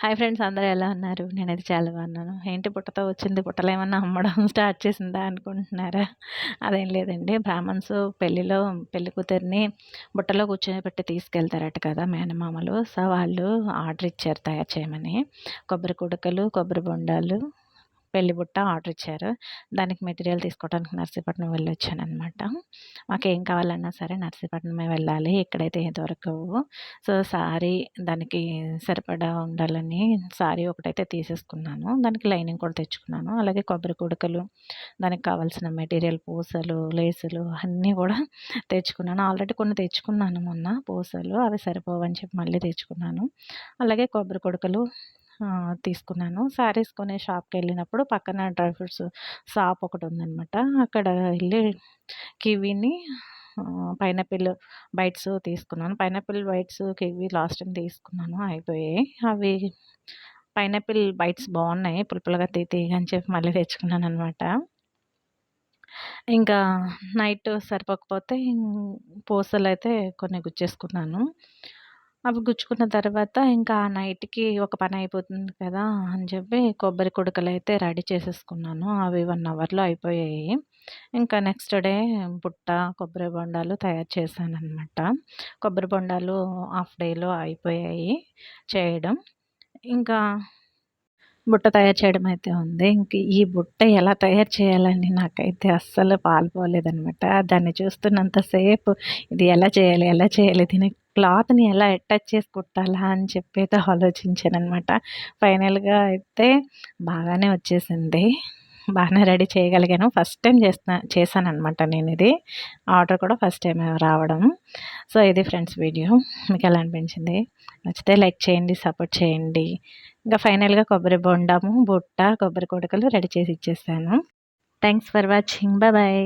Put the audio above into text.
Hi friends, అందరూ ఎలా ఉన్నారు? నేనైతే చాలా బాగున్నాను. ఏంటి బుట్టతో వచ్చింది, బుట్టలో ఏమన్నా అమ్మడం స్టార్ట్ చేసిందా అనుకుంటున్నారా? అదేం లేదండి. బ్రాహ్మణ్స్ పెళ్లి కూతురిని బుట్టలో కూర్చోబెట్టి తీసుకెళ్తారట కదా మేనమామలు. సో, వాళ్ళు ఆర్డర్ ఇచ్చారు తయారు చేయమని. కొబ్బరి కుడకలు, కొబ్బరి బొండాలు, పెళ్లి బుట్ట ఆర్డర్ ఇచ్చారు. దానికి మెటీరియల్ తీసుకోవడానికి నర్సీపట్నం వెళ్ళొచ్చాననమాట. మాకేం కావాలన్నా సరే నర్సీపట్నమే వెళ్ళాలి. ఇక్కడైతే దొరకవు. సో, సారీ దానికి సరిపడా ఉండాలని సారీ ఒకటైతే తీసేసుకున్నాను. దానికి లైనింగ్ కూడా తెచ్చుకున్నాను. అలాగే కొబ్బరి కుడకలు, దానికి కావాల్సిన మెటీరియల్ పూసలు, లేసులు అన్నీ కూడా తెచ్చుకున్నాను. ఆల్రెడీ కొన్ని తెచ్చుకున్నాను మొన్న పూసలు. అవి సరిపోవని చెప్పి మళ్ళీ తెచ్చుకున్నాను. అలాగే కొబ్బరి కుడకలు తీసుకున్నాను. శారీస్ కొనే షాప్‌కెళ్ళినప్పుడు పక్కన డ్రై ఫ్రూట్స్ షాప్ ఒకటుందనమాట. అక్కడ ఎళ్లి కివీని పైనాపిల్ బైట్స్ తీసుకున్నాను. Pineapple bites, kiwi last time తీసుకున్నాను అయిపోయాయి. అవి పైనాపిల్ బైట్స్ బావున్నాయి. పుల్ల తీయగా అని చెప్పి మళ్ళీ తెచ్చుకున్నాననమాట. ఇంకా నైట్ సరిపోకపోతే పూసలైతే కొన్ని గుచ్చేసుకున్నాను. అవి గుచ్చుకున్న తర్వాత ఇంకా ఆ నైట్‌కి ఒక పని అయిపోతుంది కదా అని చెప్పి కొబ్బరి కుడకలైతే రెడీ చేసేసుకున్నాను. అవి 1 అవర్‌లో అయిపోయాయి. ఇంకా నెక్స్ట్ డే బుట్ట, కొబ్బరి బొండాలు తయారు చేశాననమాట. కొబ్బరి బొండాలు హాఫ్ డేలో అయిపోయాయి చేయడం. ఇంకా బుట్ట తయారు చేయడం అయితే ఉంది. ఇంక ఈ బుట్ట ఎలా తయారు చేయాలని నాకైతే అస్సలు పాలుపోలేదనమాట. దాన్ని చూస్తున్నంత సేపు ఇది ఎలా చేయాలి? ఎలా చేయాలి? దీని క్లాత్‌ని ఎలా అటాచ్ చేసి కుట్టాలా? అని చెప్పి అయితే ఆలోచించాననమాట. ఫైనల్‌గా అయితే బాగానే వచ్చేసింది. బాగానే రెడీ చేయగలిగాను. ఫస్ట్ టైమ్ చేశాననమాట నేనిది. ఆర్డర్ కూడా ఫస్ట్ టైమే రావడం. సో, ఇది ఫ్రెండ్స్ వీడియో. మీకెలా అనిపించింది? నచ్చితే లైక్ చేయండి, సపోర్ట్ చేయండి. ఇంకా ఫైనల్‌గా కొబ్బరి బొండము, బుట్ట, కొబ్బరి కుడకలు రెడీ చేసి ఇచ్చేసాను. Thanks for watching. బాయ్.